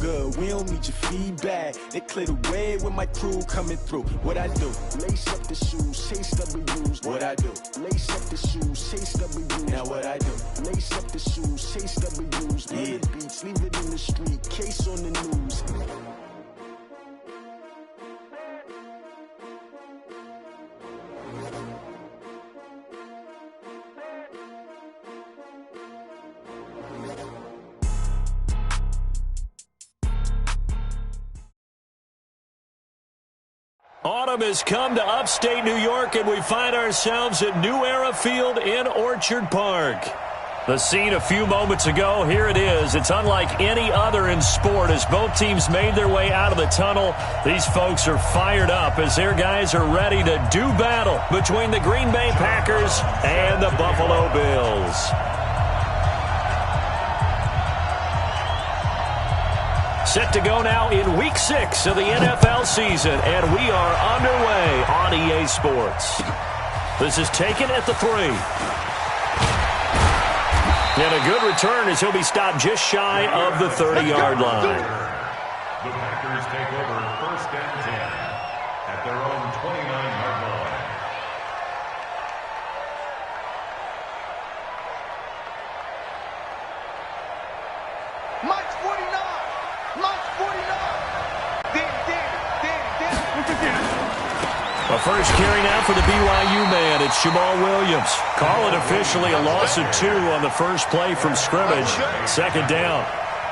good, we don't need your feedback. They clear the way with my crew coming through. What I do? Lace up the shoes, chase W's. What I do? Lace up the shoes, chase W's. Now what I do? Lace up the shoes, chase W's. Burn the beats, leave it in the street, case on the news. Autumn has come to upstate New York, and we find ourselves at New Era Field in Orchard Park. The scene a few moments ago, here it is. It's unlike any other in sport as both teams made their way out of the tunnel. These folks are fired up as their guys are ready to do battle between the Green Bay Packers and the Buffalo Bills. Set to go now in Week 6 of the NFL season, and we are underway on EA Sports. This is taken at the 3. And a good return as he'll be stopped just shy of the 30-yard line. The Packers take over 1st and 10 at their own 29-yard line. Mike's 49! Mike's 49! A first carry now for the BYU man. It's Jamal Williams. Call it officially a loss of 2 on the first play from scrimmage. 2nd down.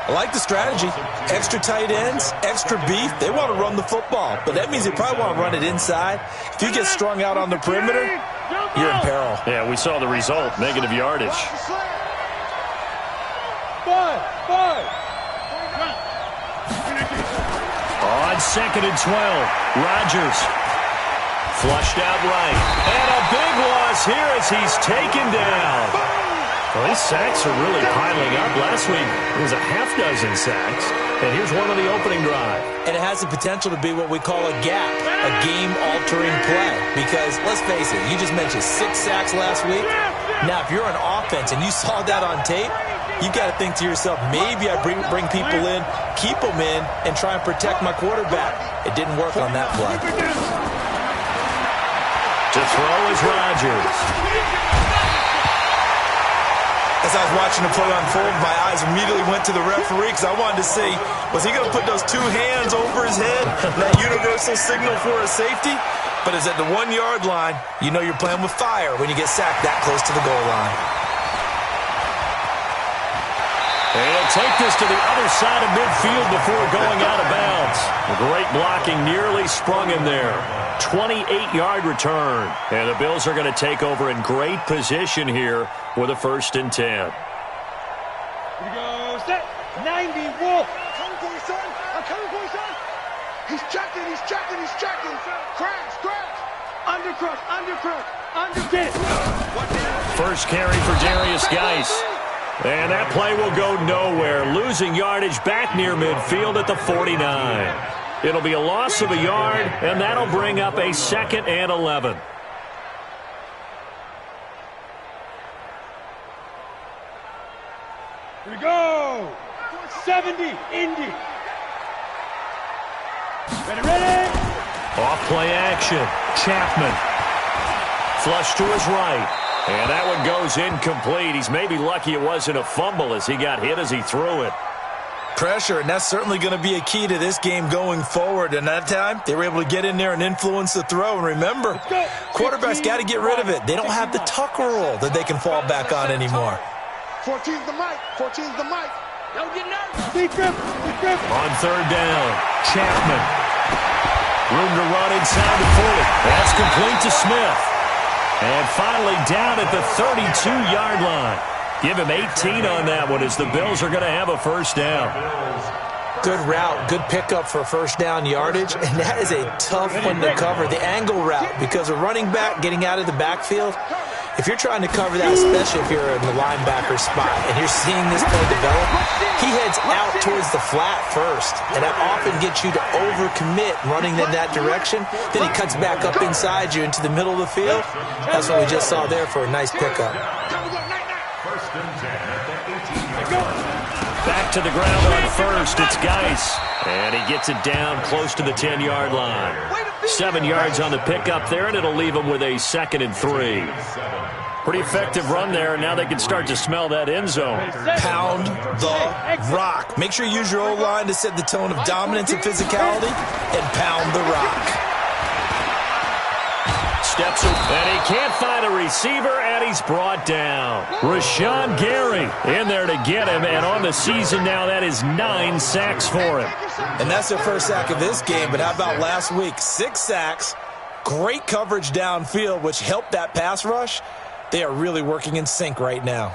I like the strategy. Extra tight ends, extra beef. They want to run the football, but that means they probably want to run it inside. If you get strung out on the perimeter, you're in peril. Yeah, we saw the result, negative yardage. On 2nd and 12, Rodgers. Flushed out right. And a big loss here as he's taken down. Well, these sacks are really piling up. Last week, it was a half-dozen sacks. And here's one on the opening drive. And it has the potential to be what we call a gap, a game-altering play. Because, let's face it, you just mentioned 6 sacks last week. Now, if you're an offense and you saw that on tape, you've got to think to yourself, maybe I bring people in, keep them in, and try and protect my quarterback. It didn't work on that play. To throw is Rodgers. As I was watching the play unfold, my eyes immediately went to the referee because I wanted to see, was he going to put those 2 hands over his head, that universal signal for a safety? But it's at the 1-yard line. You know you're playing with fire when you get sacked that close to the goal line. And he'll take this to the other side of midfield before going out of bounds. Great blocking, nearly sprung him there. 28-yard return. And the Bills are going to take over in great position here with a 1st and 10. Here we go, set, 90, walk. Come for you, son. I'm coming for you, son. He's checking, he's checking, he's checking. Crash, crash. Undercrush, undercrush, undercut. First carry for Darius Geis. And that play will go nowhere, losing yardage back near midfield at the 49. It'll be a loss of a yard, and that'll bring up a 2nd and 11. Here we go. 70, Indy. Ready. Off play action. Chapman. Flush to his right. And that one goes incomplete. He's maybe lucky it wasn't a fumble as he got hit as he threw it. Pressure, and that's certainly going to be a key to this game going forward. And that time, they were able to get in there and influence the throw. And remember, quarterbacks got to get rid of it. They don't have the Tucker rule that they can fall back on anymore. 14's the mic. 14's the mic. Don't get nervous. Big grip. On 3rd down, Chapman. Room to run inside the 40. That's complete to Smith. And finally down at the 32-yard line. Give him 18 on that one as the Bills are going to have a 1st down. Good route, good pickup for 1st down yardage, and that is a tough one to cover, the angle route, because a running back getting out of the backfield, if you're trying to cover that, especially if you're in the linebacker spot and you're seeing this play develop, he heads out towards the flat first, and that often gets you to overcommit running in that direction. Then he cuts back up inside you into the middle of the field. That's what we just saw there for a nice pickup. back to the ground on first. It's Geis. And he gets it down close to the 10-yard line. 7 yards on the pickup there, and it'll leave him with a 2nd and 3. Pretty effective run there, and now they can start to smell that end zone. Pound the rock. Make sure you use your O-line to set the tone of dominance and physicality, and pound the rock. Steps up, and he can't find a receiver, and he's brought down. Rashawn Gary in there to get him, and on the season now, that is 9 sacks for him. And that's their first sack of this game, but how about last week? 6 sacks, great coverage downfield, which helped that pass rush. They are really working in sync right now.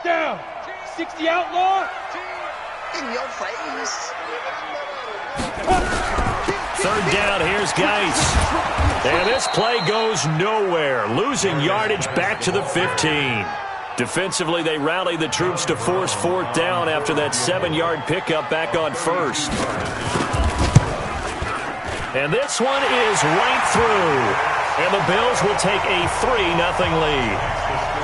Down. 60 outlaw. In your face. 3rd down, here's Geis. And this play goes nowhere. Losing yardage back to the 15. Defensively, they rally the troops to force 4th down after that 7-yard pickup back on 1st. And this one is right through. And the Bills will take a 3-0 lead.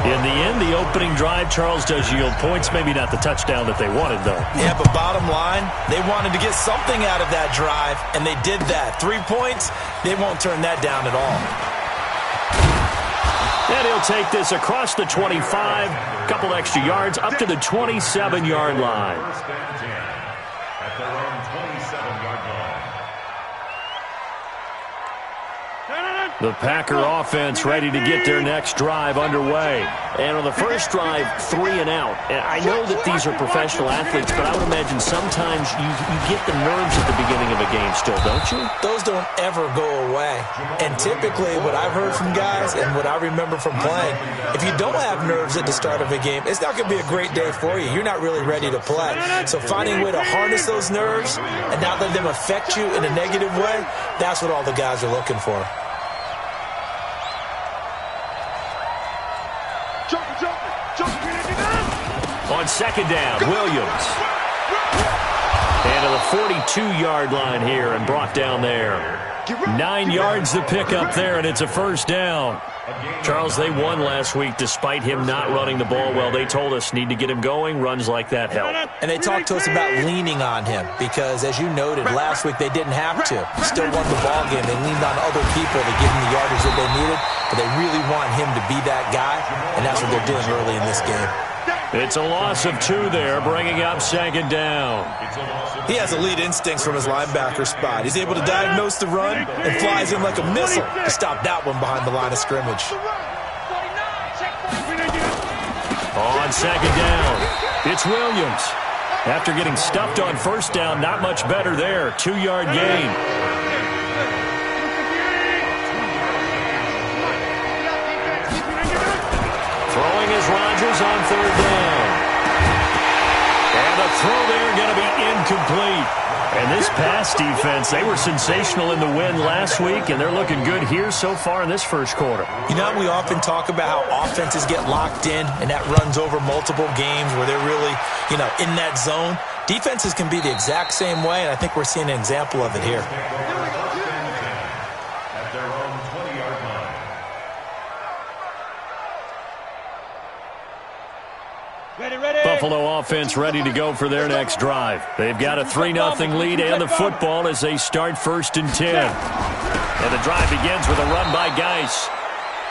In the end, the opening drive, Charles, does yield points. Maybe not the touchdown that they wanted, though. Yeah, but bottom line, they wanted to get something out of that drive, and they did that. 3 points, they won't turn that down at all. And he'll take this across the 25, a couple extra yards, up to the 27-yard line. First and 10 at their own 27-yard line. The Packer offense ready to get their next drive underway. And on the first drive, 3 and out. And I know that these are professional athletes, but I would imagine sometimes you get the nerves at the beginning of a game still, don't you? Those don't ever go away. And typically what I've heard from guys and what I remember from playing, if you don't have nerves at the start of a game, it's not going to be a great day for you. You're not really ready to play. So finding a way to harness those nerves and not let them affect you in a negative way, that's what all the guys are looking for. On 2nd down, Williams. And to the 42-yard line here and brought down there. 9 yards to pick up there, and it's a 1st down. Charles, they won last week despite him not running the ball well. They told us need to get him going. Runs like that help. And they talked to us about leaning on him because, as you noted, last week they didn't have to. Still won the ball game. They leaned on other people to give him the yardage that they needed, but they really want him to be that guy, and that's what they're doing early in this game. It's a loss of 2 there, bringing up 2nd down. He has elite instincts from his linebacker spot. He's able to diagnose the run and flies in like a missile to stop that one behind the line of scrimmage. On 2nd down, it's Williams. After getting stuffed on 1st down, not much better there. 2-yard gain. Throwing is Rodgers on 3rd down. And the throw there going to be incomplete. And this pass defense, they were sensational in the win last week, and they're looking good here so far in this 1st quarter. You know, we often talk about how offenses get locked in, and that runs over multiple games where they're really, in that zone. Defenses can be the exact same way, and I think we're seeing an example of it here. Buffalo offense ready to go for their next drive. They've got a 3-0 lead and the football as they start 1st and 10. And the drive begins with a run by Geis.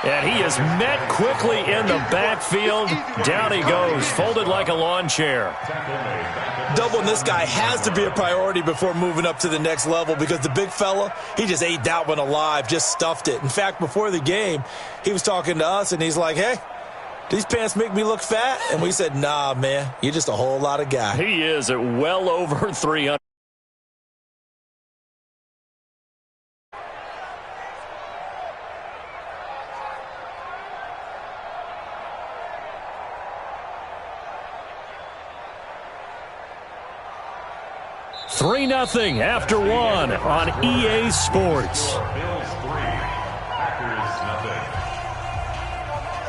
And he is met quickly in the backfield. Down he goes, folded like a lawn chair. Doubling this guy has to be a priority before moving up to the next level because the big fella, he just ate that one alive, just stuffed it. In fact, before the game, he was talking to us, and he's like, hey, these pants make me look fat? And we said, nah, man, you're just a whole lot of guy. He is at well over 300. Three 3-0 after 1 on EA Sports.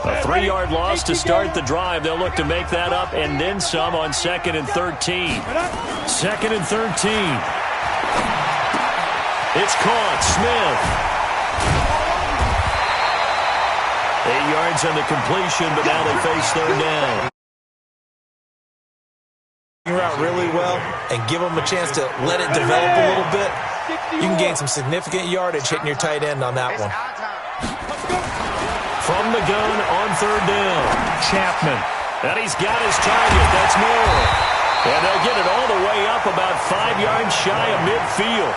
A 3-yard loss to start the drive. They'll look to make that up and then some on 2nd and 13. 2nd and 13. It's caught. Smith. 8 yards on the completion, but now they face third down. Route really well and give them a chance to let it develop a little bit. You can gain some significant yardage hitting your tight end on that one. From the gun on third down, Chapman. And he's got his target. That's more. And they'll get it all the way up about 5 yards shy of midfield.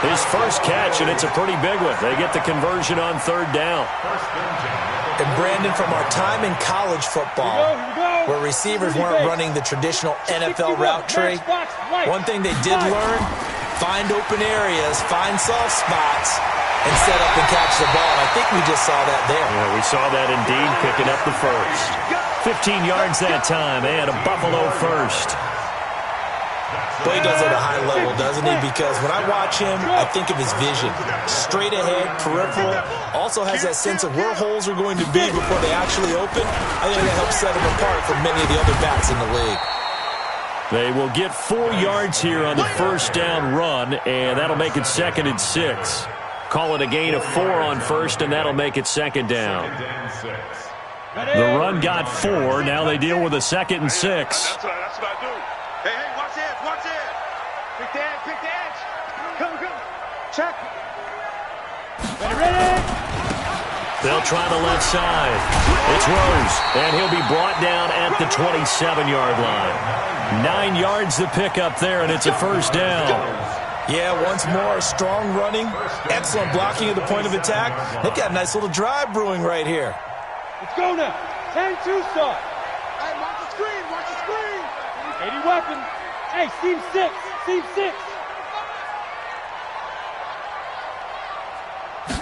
His first catch, and it's a pretty big one. They get the conversion on third down. And Brandon, from our time in college football, where receivers weren't running the traditional NFL route tree, one thing they did learn, find open areas, find soft spots, and set up and catch the ball. I think we just saw that there. Yeah, we saw that indeed, picking up the first. 15 yards that time, and a Buffalo first. But he does it at a high level, doesn't he? Because when I watch him, I think of his vision. Straight ahead, peripheral. Also has that sense of where holes are going to be before they actually open. I think that helps set him apart from many of the other backs in the league. They will get 4 yards here on the first down run, and that'll make it 2nd and 6. Call it a gain of 4 on first, and that'll make it 2nd down. The run got 4. Now they deal with a 2nd and 6. That's what I do. Hey, watch it, watch it. Pick the edge. Come. Check. Ready. They'll try the left side. It's Rose, and he'll be brought down at the 27-yard line. 9 yards to pick up there, and it's a first down. Yeah, once more, strong running, excellent blocking at the point of attack. They've got a nice little drive brewing right here. Let's go now. 10-2 start. Hey, watch the screen. 80 weapons. Hey, seam 6.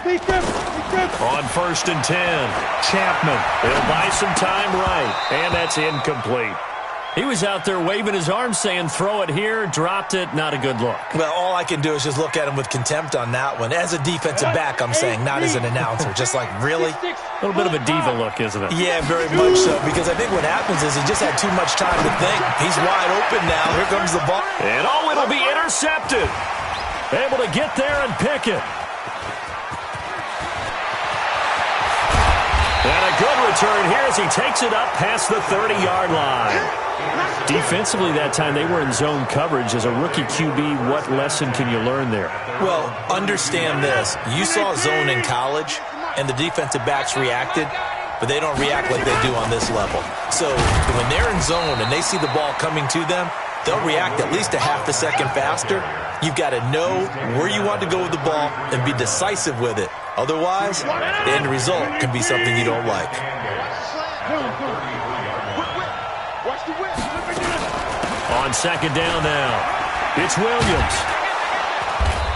Be careful. On 1st and 10, Chapman. He'll buy some time right, and that's incomplete. He was out there waving his arms saying, throw it here, dropped it, not a good look. Well, all I can do is just look at him with contempt on that one. As a defensive back, I'm saying, not as an announcer. Just like, really? A little bit of a diva look, isn't it? Yeah, very much so, because I think what happens is he just had too much time to think. He's wide open now. Here comes the ball. And it'll be intercepted. Able to get there and pick it. And a good return here as he takes it up past the 30-yard line. Defensively that time, they were in zone coverage. As a rookie QB, what lesson can you learn there? Well, understand this. You saw zone in college, and the defensive backs reacted, but they don't react like they do on this level. So when they're in zone and they see the ball coming to them, they'll react at least a half a second faster. You've got to know where you want to go with the ball and be decisive with it. Otherwise, the end result can be something you don't like. On 2nd down now, it's Williams.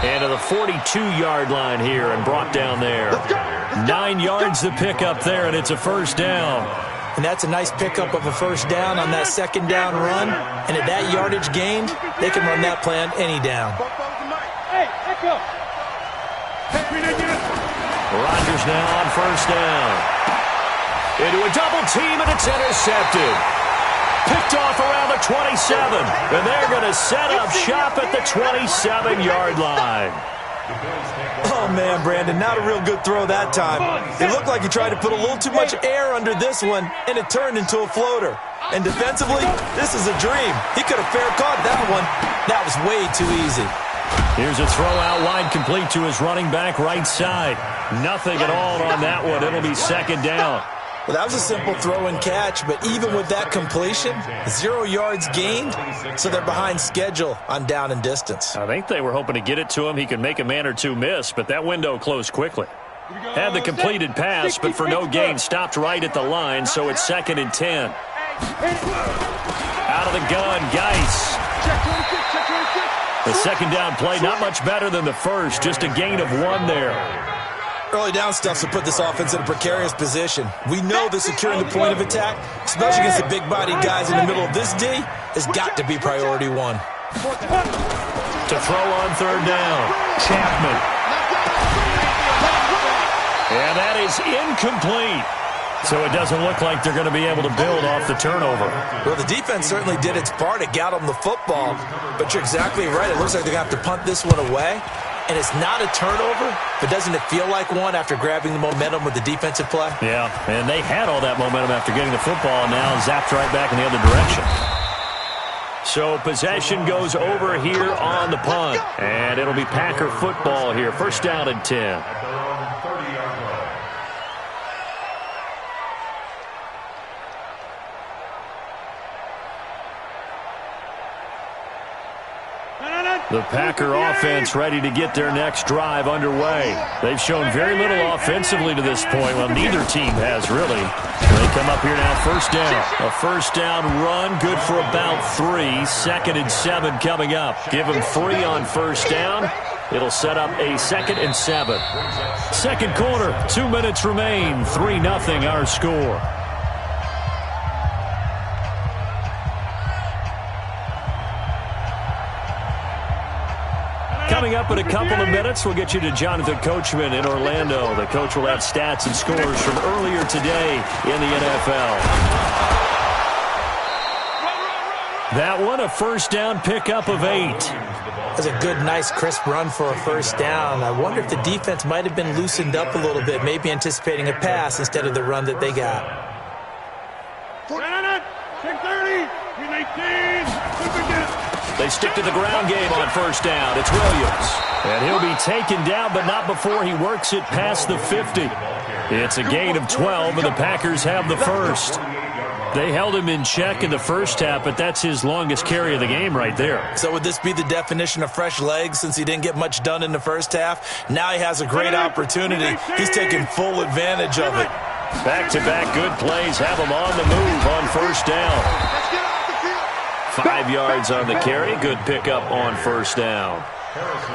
And to the 42-yard line here and brought down there. 9 yards to pick up there, and it's a first down. And that's a nice pickup of a first down on that 2nd down run. And at that yardage gained, they can run that play on any down. Hey, echo. Rodgers now on first down. Into a double team, and it's intercepted. Picked off around the 27. And they're going to set up shop at the 27-yard line. Oh, man, Brandon, not a real good throw that time. It looked like he tried to put a little too much air under this one, and it turned into a floater. And defensively, this is a dream. He could have fair caught that one. That was way too easy. Here's a throw out wide, complete to his running back right side. Nothing at all on that one. It'll be 2nd down. Well, that was a simple throw and catch, but even with that completion, 0 yards gained, so they're behind schedule on down and distance. I think they were hoping to get it to him. He could make a man or two miss, but that window closed quickly. Had the completed pass, but for no gain, stopped right at the line, so it's 2nd and 10. Out of the gun, Geis. The 2nd down play, not much better than the first, just a gain of 1 there. Early down stuff to put this offense in a precarious position. We know that securing the point of attack, especially against the big-bodied guys in the middle of this D, has got to be priority 1. To throw on 3rd down, Chapman. And that is incomplete. So it doesn't look like they're going to be able to build off the turnover. Well, the defense certainly did its part. It got them the football. But you're exactly right. It looks like they're going to have to punt this one away. and it's not a turnover, but doesn't it feel like one after grabbing the momentum with the defensive play? Yeah, and they had all that momentum after getting the football, and now zapped right back in the other direction. So possession goes over here on the punt, and it'll be Packer football here. First down and 10. At their own 30-yard line. The Packer offense ready to get their next drive underway. They've shown very little offensively to this point. Well, neither team has really. They come up here now, first down. A first down run, good for about 3. 2nd and 7 coming up. Give them 3 on first down. It'll set up a 2nd and 7. Second quarter, 2 minutes remain. 3-0 our score. Coming up in a couple of minutes, we'll get you to Jonathan Coachman in Orlando. The coach will have stats and scores from earlier today in the NFL. That one, a first down pickup of 8. That's a good, nice, crisp run for a first down. I wonder if the defense might have been loosened up a little bit, maybe anticipating a pass instead of the run that they got. 6:30, 18. They stick to the ground game on first down. It's Williams. And he'll be taken down, but not before he works it past the 50. It's a gain of 12, and the Packers have the first. They held him in check in the first half, but that's his longest carry of the game right there. So would this be the definition of fresh legs since he didn't get much done in the first half? Now he has a great opportunity. He's taking full advantage of it. Back-to-back good plays have him on the move on first down. 5 yards on the carry. Good pickup on first down.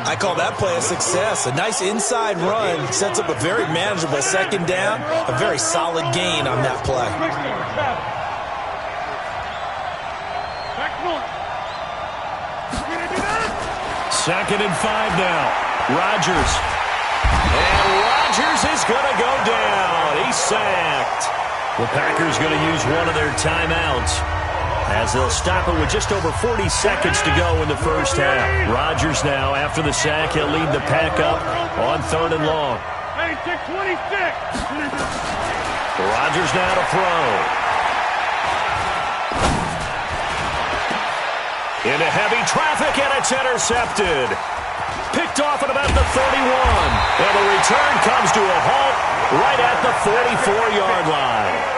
I call that play a success. A nice inside run sets up a very manageable second down. A very solid gain on that play. Second and 5 now. Rodgers. And Rodgers is going to go down. He's sacked. The Packers going to use one of their timeouts, as they'll stop it with just over 40 seconds to go in the first half. Rodgers now, after the sack, he'll lead the pack up on 3rd and long. Hey, 6:26. Rodgers now to throw. Into heavy traffic, and it's intercepted. Picked off at about the 31. And the return comes to a halt right at the 44-yard line.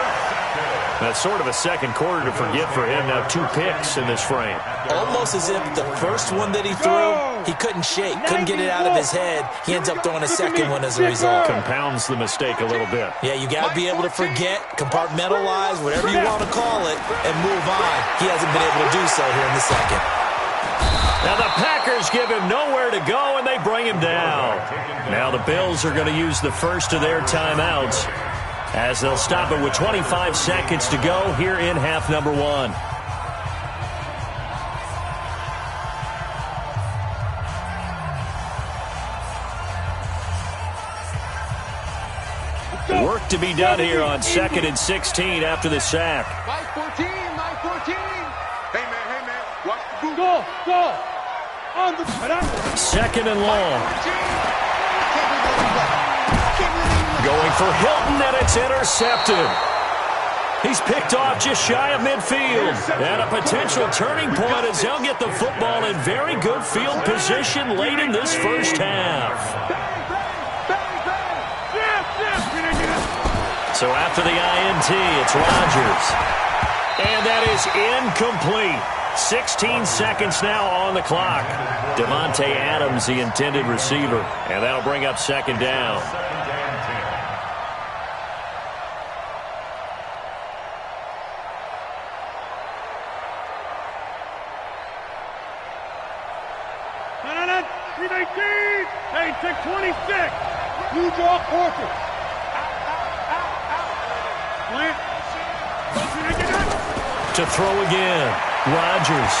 That's sort of a second quarter to forget for him. Now 2 picks in this frame. Almost as if the first one that he threw, he couldn't shake, couldn't get it out of his head. He ends up throwing a second one as a result. Compounds the mistake a little bit. Yeah, you got to be able to forget, compartmentalize, whatever you want to call it, and move on. He hasn't been able to do so here in the second. Now the Packers give him nowhere to go, and they bring him down. Now the Bills are going to use the first of their timeouts, as they'll stop it with 25 seconds to go here in half number 1. Work to be done here on 2nd and 16 after the sack. 9:14. Hey, man, watch the boot. Go. On the 2nd and long. Going for Hilton, and it's intercepted. He's picked off just shy of midfield. And a potential turning point as they'll get the football in very good field position late in this first half. So after the INT, it's Rodgers. And that is incomplete. 16 seconds now on the clock. Devontae Adams, the intended receiver. And that'll bring up second down. Hey, 6:26. You draw quarter. To throw again. Rodgers.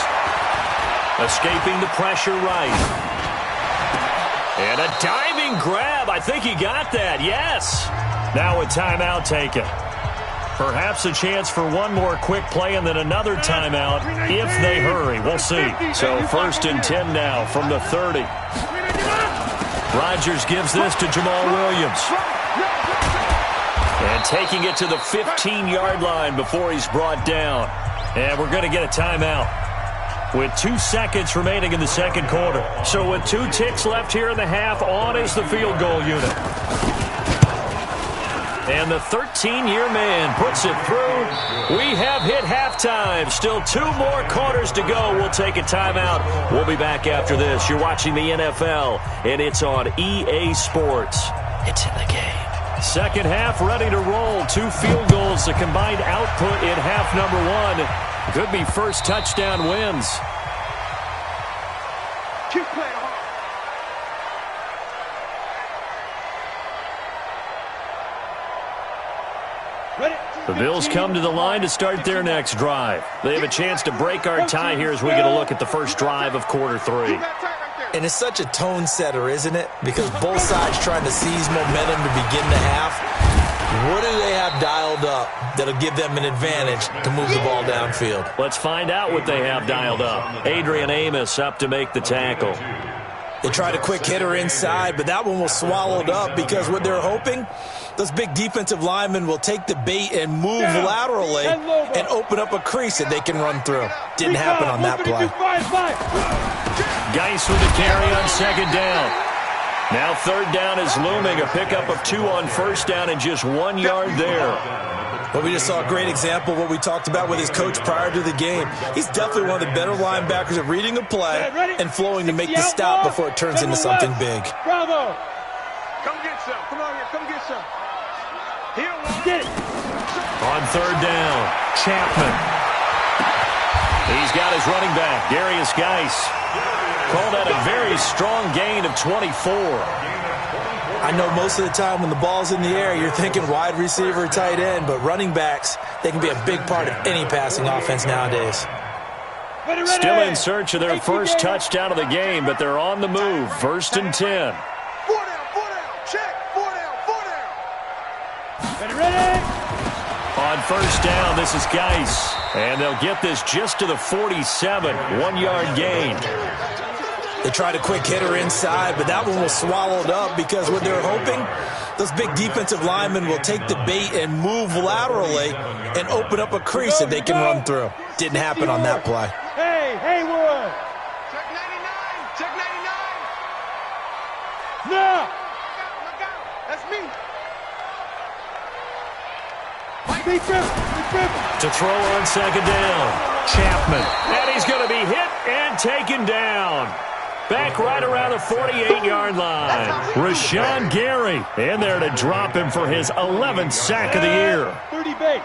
Escaping the pressure right. And a diving grab. I think he got that. Yes. Now a timeout taken. Perhaps a chance for one more quick play and then another timeout if they hurry. We'll see. So 1st and 10 now from the 30. Rodgers gives this to Jamal Williams. And taking it to the 15-yard line before he's brought down. And we're going to get a timeout with 2 seconds remaining in the second quarter. So with 2 ticks left here in the half, on is the field goal unit. And the 13-year man puts it through. We have hit halftime. Still 2 more quarters to go. We'll take a timeout. We'll be back after this. You're watching the NFL, and it's on EA Sports. It's in the game. Second half ready to roll. 2 field goals, the combined output in half number 1. Could be first touchdown wins. Keep playing hard. The Bills come to the line to start their next drive. They have a chance to break our tie here as we get a look at the first drive of quarter 3. And it's such a tone setter, isn't it? Because both sides trying to seize momentum to begin the half. What do they have dialed up that'll give them an advantage to move the ball downfield? Let's find out what they have dialed up. Adrian Amos up to make the tackle. They tried a quick hitter inside, but that one was swallowed up because what they're hoping, those big defensive linemen will take the bait and move laterally and open up a crease that they can run through. Didn't happen on that play. Geis with the carry on second down. Now third down is looming. A pickup of 2 on first down and just 1 yard there. Well, we just saw a great example of what we talked about with his coach prior to the game. He's definitely one of the better linebackers at reading a play and flowing to make the stop before it turns into something big. Bravo. Come get some. Come on here. Come get some. Here, get it. On third down, Chapman. He's got his running back, Darius Geis. Called out a very strong gain of 24. I know most of the time when the ball's in the air, you're thinking wide receiver, tight end, but running backs, they can be a big part of any passing offense nowadays. Still in search of their first touchdown of the game, but they're on the move. First and 10. 4 down, 4 down. Check. 4 down, 4 down. Ready. On first down, this is Geis. And they'll get this just to the 47. 1 yard gain. They tried a quick hitter inside, but that one was swallowed up because what they're hoping, those big defensive linemen will take the bait and move laterally and open up a crease that they can run through. Didn't happen on that play. Hey, Haywood. Check 99. Check 99. No. Look out. That's me. Big trip. To throw on second down, Chapman. And he's going to be hit and taken down. Back right around the 48-yard line. Rashawn Gary in there to drop him for his 11th sack of the year. 30 base.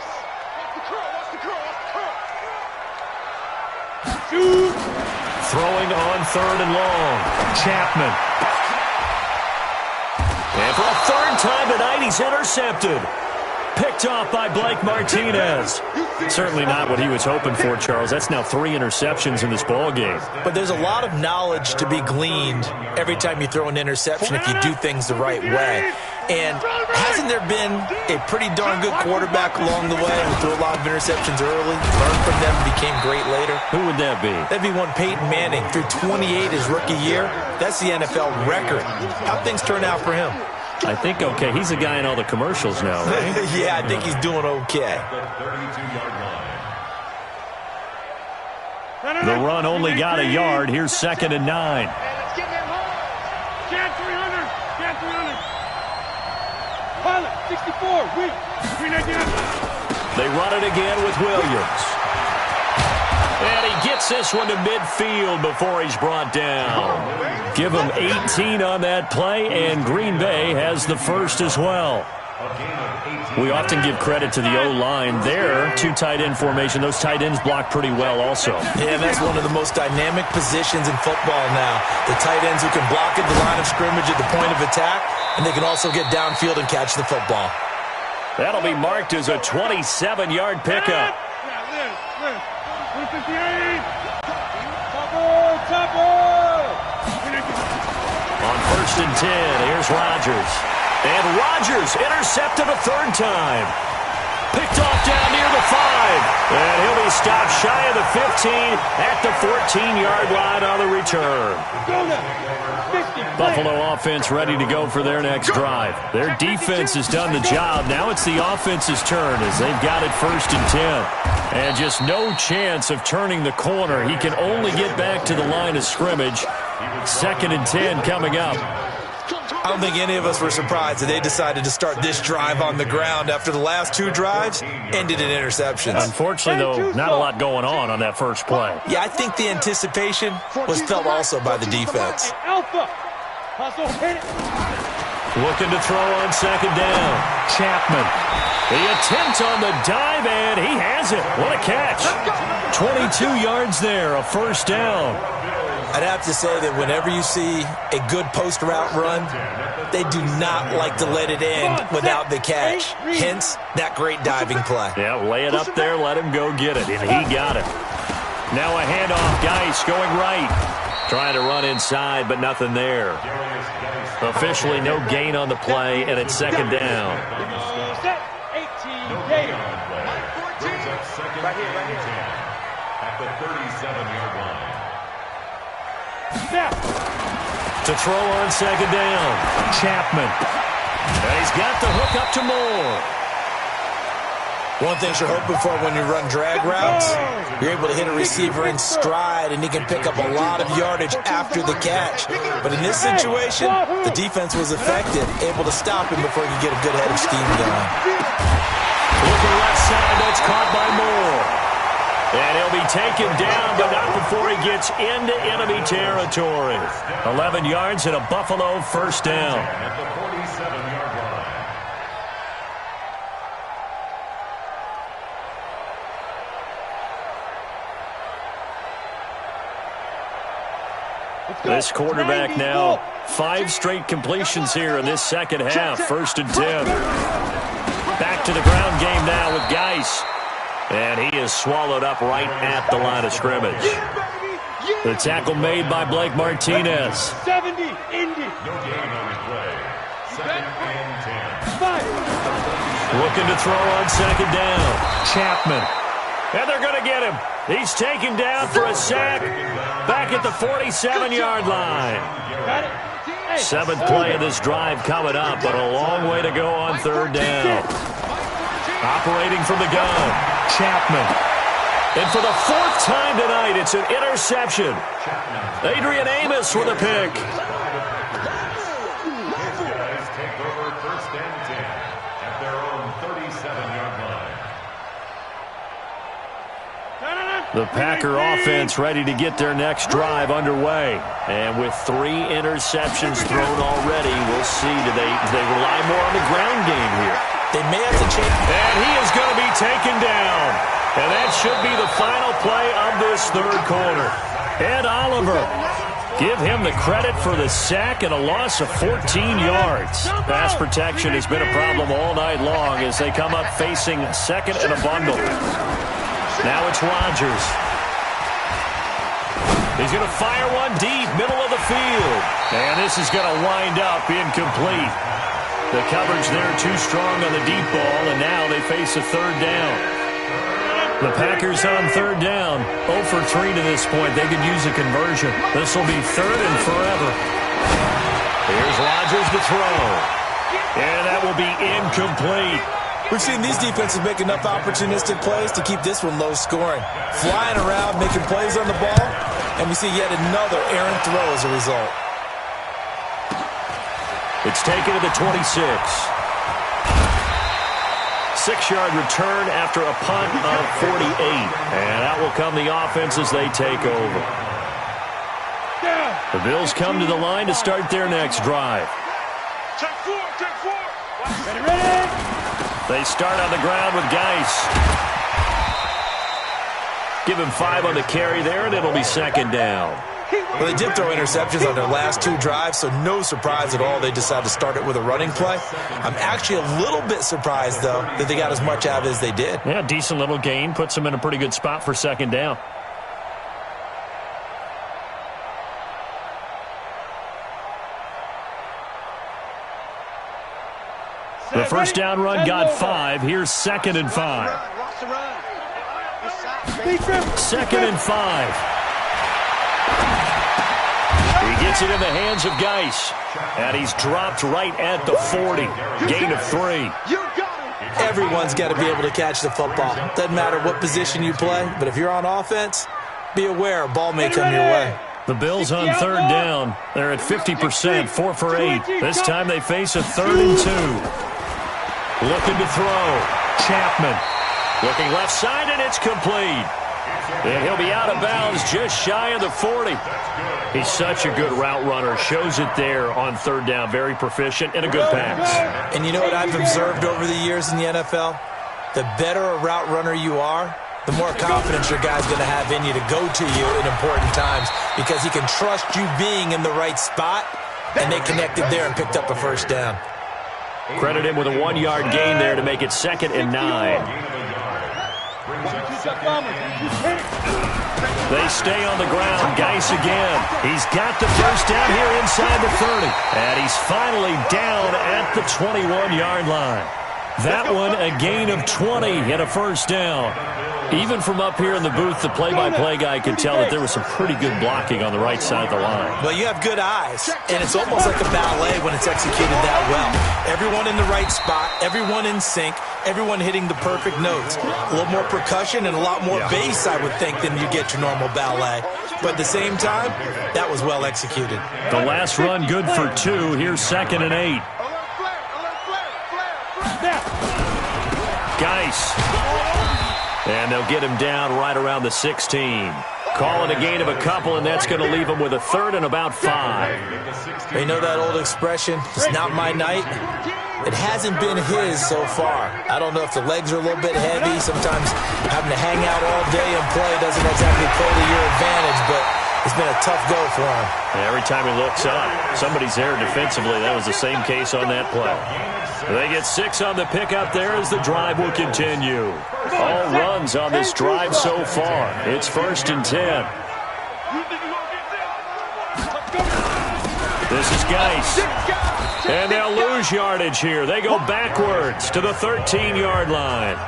Shoot. Throwing on third and long, Chapman. And for a third time tonight, he's intercepted. Picked off by Blake Martinez. Certainly not what he was hoping for, Charles. That's now 3 interceptions in this ball game. But there's a lot of knowledge to be gleaned every time you throw an interception if you do things the right way. And hasn't there been a pretty darn good quarterback along the way who threw a lot of interceptions early, learned from them, became great later? Who would that be? That'd be one Peyton Manning. Threw 28 his rookie year. That's the NFL record. How'd things turn out for him? I think okay. He's a guy in all the commercials now, right? Yeah, I think he's doing okay. The run only got a yard. Here's second and 9. Let's get them home. Chance 300. Chance 300. Pilot, 64. Wait. 399. They run it again with Williams. And he gets this one to midfield before he's brought down. Give him 18 on that play, and Green Bay has the first as well. We often give credit to the O-line there. 2 tight end formation. Those tight ends block pretty well also. Yeah, that's one of the most dynamic positions in football now. The tight ends who can block at the line of scrimmage at the point of attack, and they can also get downfield and catch the football. That'll be marked as a 27-yard pickup. 158. On first and 10, here's Rodgers. And Rodgers intercepted a third time. Picked off down near the 5. And he'll be stopped shy of the 15 at the 14-yard line on the return. Buffalo offense ready to go for their next drive. Their defense has done the job. Now it's the offense's turn as they've got it 1st and 10. And just no chance of turning the corner. He can only get back to the line of scrimmage. 2nd and 10 coming up. I don't think any of us were surprised that they decided to start this drive on the ground after the last 2 drives ended in interceptions. Unfortunately, though, not a lot going on that first play. Yeah, I think the anticipation was felt also by the defense. Looking to throw on 2nd down. Chapman. The attempt on the dive, and he has it. What a catch. 22 yards there, a 1st down. I'd have to say that whenever you see a good post route run, they do not like to let it end without the catch. Hence, that great diving play. Yeah, lay it up there, let him go get it, and he got it. Now a handoff, Geis going right. Trying to run inside, but nothing there. Officially no gain on the play, and it's 2nd down. Set, 18, Gator. Right here. At the 37-yard line. To throw on 2nd down. Chapman. And he's got the hook up to Moore. One thing you're hoping for when you run drag routes, you're able to hit a receiver in stride, and he can pick up a lot of yardage after the catch. But in this situation, the defense was effective, able to stop him before he could get a good head of steam going. Looking left side, that's caught by Moore. And he'll be taken down, but not before he gets into enemy territory. 11 yards and a Buffalo 1st down. At the 47-yard line. This quarterback now, 5 straight completions here in this second half. 1st and 10. Back to the ground game now with Geis. And he is swallowed up right at the line of scrimmage. The tackle made by Blake Martinez. 70, Indy. No gain on the play. 2nd and 10. 5. Looking to throw on 2nd down. Chapman. And they're going to get him. He's taken down for a sack back at the 47-yard line. Got it. 7th play of this drive coming up, but a long way to go on 3rd down. Operating from the gun. Chapman. And for the 4th time tonight, it's an interception. Adrian Amos with a pick. His guys take over 1st and 10 at their own 37-yard line. The Packer offense ready to get their next drive underway. And with 3 interceptions thrown already, we'll see. Do they rely more on the ground game here? They may have to change. And he is going to be taken down. And that should be the final play of this 3rd quarter. Ed Oliver, give him the credit for the sack and a loss of 14 yards. Pass protection has been a problem all night long as they come up facing 2nd and a bundle. Now it's Rodgers. He's going to fire one deep, middle of the field. And this is going to wind up incomplete. The coverage there too strong on the deep ball, and now they face a 3rd down. The Packers on 3rd down, 0 for 3 to this point. They could use a conversion. This will be 3rd and forever. Here's Rodgers to throw. And that will be incomplete. We've seen these defenses make enough opportunistic plays to keep this one low scoring. Flying around, making plays on the ball, and we see yet another errant throw as a result. It's taken to the 26. 6-yard return after a punt of 48. And out will come the offense as they take over. The Bills come to the line to start their next drive. Check 4. Ready. They start on the ground with Geis. Give him 5 on the carry there, and it'll be 2nd down. Well, they did throw interceptions on their last 2 drives, so no surprise at all they decided to start it with a running play. I'm actually a little bit surprised, though, that they got as much out of it as they did. Yeah, decent little gain. Puts them in a pretty good spot for 2nd down. The first down run got 5. Here's 2nd and 5. Watch the run. 2nd and 5. He gets it in the hands of Geis. And he's dropped right at the 40. Gain of 3. Everyone's got to be able to catch the football. Doesn't matter what position you play, but if you're on offense, be aware a ball may come your way. The Bills on 3rd down. They're at 50%, 4 for 8. This time they face a 3rd and 2. Looking to throw. Chapman. Looking left side, and it's complete. And he'll be out of bounds just shy of the 40. He's such a good route runner. Shows it there on 3rd down. Very proficient and a good pass. And you know what I've observed over the years in the NFL? The better a route runner you are, the more confidence your guy's going to have in you to go to you in important times because he can trust you being in the right spot, and they connected there and picked up a first down. Credit him with a 1-yard gain there to make it 2nd and 9. They stay on the ground. Geis again. He's got the first down here inside the 30. And he's finally down at the 21-yard line. That one a gain of 20 and a first down. Even from up here in the booth, the play-by-play guy could tell that there was some pretty good blocking on the right side of the line. Well, you have good eyes, and it's almost like a ballet when it's executed that well. Everyone in the right spot, everyone in sync, everyone hitting the perfect notes. A little more percussion and a lot more bass, I would think, than you get your normal ballet. But at the same time, that was well executed. The last run good for 2. Here's 2nd and 8. Geis. And they'll get him down right around the 16. Calling a gain of a couple, and that's going to leave him with a 3rd and about 5. You know that old expression, it's not my night? It hasn't been his so far. I don't know if the legs are a little bit heavy. Sometimes having to hang out all day and play doesn't exactly play to your advantage, but it's been a tough go for him. Every time he looks up, somebody's there defensively. That was the same case on that play. They get 6 on the pickup there as the drive will continue. All runs on this drive so far. It's 1st and 10. This is Geis. And they'll lose yardage here. They go backwards to the 13-yard line.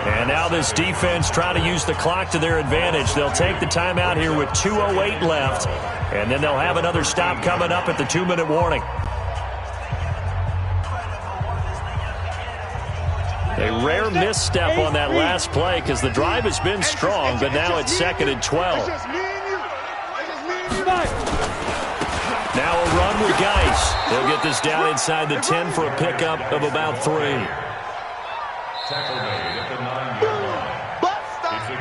And now this defense trying to use the clock to their advantage. They'll take the timeout here with 2:08 left. And then they'll have another stop coming up at the 2-minute warning. A rare misstep on that last play because the drive has been strong, but now it's 2nd and 12. Now a run with Geis. They'll get this down inside the 10 for a pickup of about 3.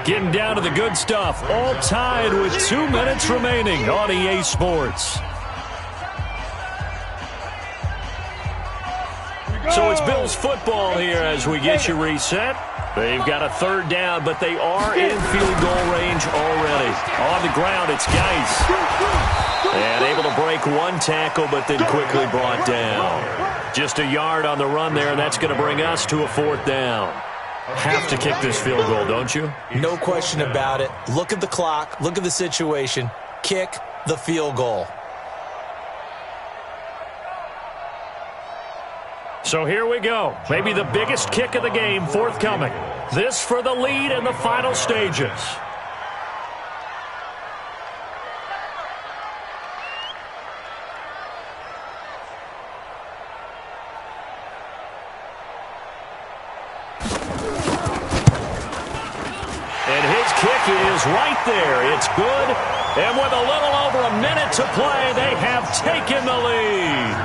Getting down to the good stuff. All tied with 2 minutes remaining on EA Sports. So it's Bills football here as we get you reset. They've got a 3rd down, but they are in field goal range already. On the ground, it's Geis. And able to break 1 tackle, but then quickly brought down. Just a yard on the run there, and that's going to bring us to a 4th down. Have to kick this field goal, don't you? No question about it. Look at the clock. Look at the situation. Kick the field goal. So here we go. Maybe the biggest kick of the game forthcoming. This for the lead in the final stages. And his kick is right there. It's good. And with a little over a minute to play, they have taken the lead.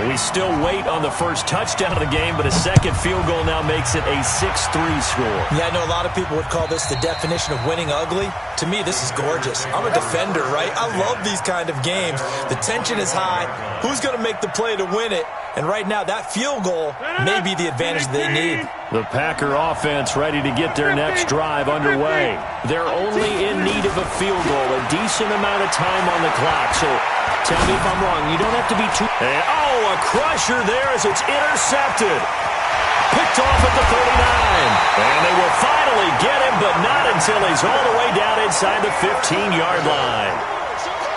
We still wait on the first touchdown of the game, but a second field goal now makes it a 6-3 score. Yeah, I know a lot of people would call this the definition of winning ugly. To me, this is gorgeous. I'm a defender, right? I love these kind of games. The tension is high. Who's going to make the play to win it? And right now, that field goal may be the advantage they need. The Packer offense ready to get their next drive underway. They're only in need of a field goal, a decent amount of time on the clock. So tell me if I'm wrong. You don't have to be too... And, a crusher there as it's intercepted. Picked off at the 39. And they will finally get him, but not until he's all the way down inside the 15-yard line.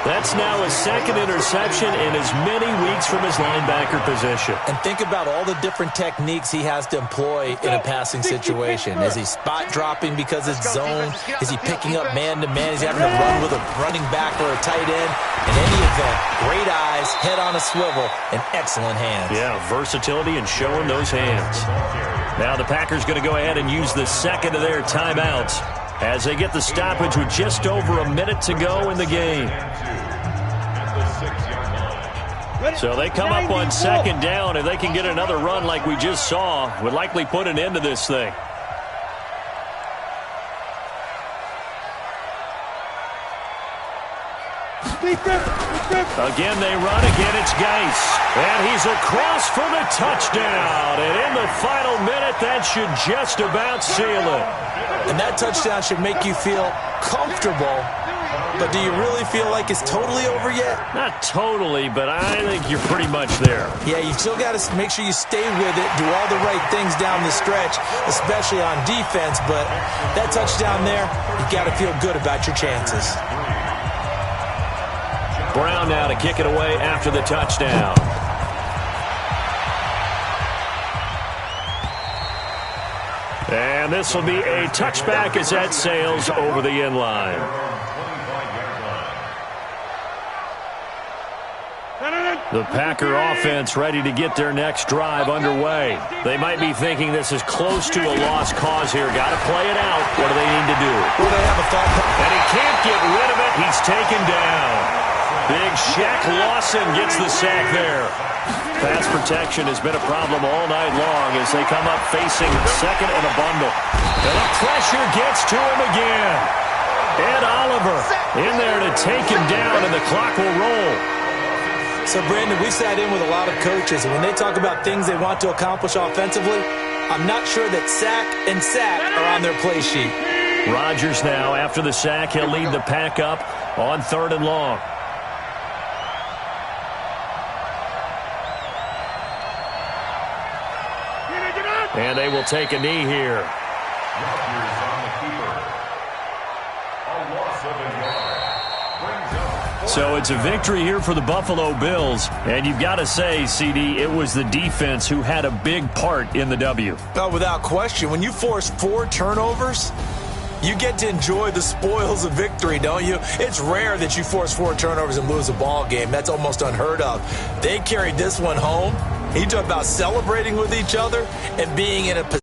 That's now his second interception in as many weeks from his linebacker position. And think about all the different techniques he has to employ in a passing situation. Is he spot dropping because it's zone? Is he picking up man-to-man? Is he having to run with a running back or a tight end? In any event, great eyes, head on a swivel, and excellent hands. Yeah, versatility and showing those hands. Now the Packers going to go ahead and use the second of their timeouts as they get the stoppage with just over a minute to go in the game. So they come up on second down. If they can get another run like we just saw, would likely put an end to this thing. Again, they run. Again, it's Geis. And he's across for the touchdown. And in the final minute, that should just about seal it. And that touchdown should make you feel comfortable. But do you really feel like it's totally over yet? Not totally, but I think you're pretty much there. Yeah, you still got to make sure you stay with it, do all the right things down the stretch, especially on defense. But that touchdown there, you got to feel good about your chances. Brown now to kick it away after the touchdown. And this will be a touchback as that sails over the end line. The Packer offense ready to get their next drive underway. They might be thinking this is close to a lost cause here. Got to play it out. What do they need to do? Well, they have a thought. And he can't get rid of it. He's taken down. Big Shaq Lawson gets the sack there. Pass protection has been a problem all night long as they come up facing second and a bundle. And the pressure gets to him again. Ed Oliver in there to take him down, and the clock will roll. So, Brandon, we sat in with a lot of coaches, and when they talk about things they want to accomplish offensively, I'm not sure that sack and sack are on their play sheet. Rodgers now, after the sack, he'll lead the pack up on 3rd and long. And they will take a knee here. Rodgers on the keeper. A loss of a yard. So it's a victory here for the Buffalo Bills. And you've got to say, CD, it was the defense who had a big part in the W. Oh, without question. When you force 4 turnovers, you get to enjoy the spoils of victory, don't you? It's rare that you force 4 turnovers and lose a ball game. That's almost unheard of. They carried this one home. You talk about celebrating with each other and being in a position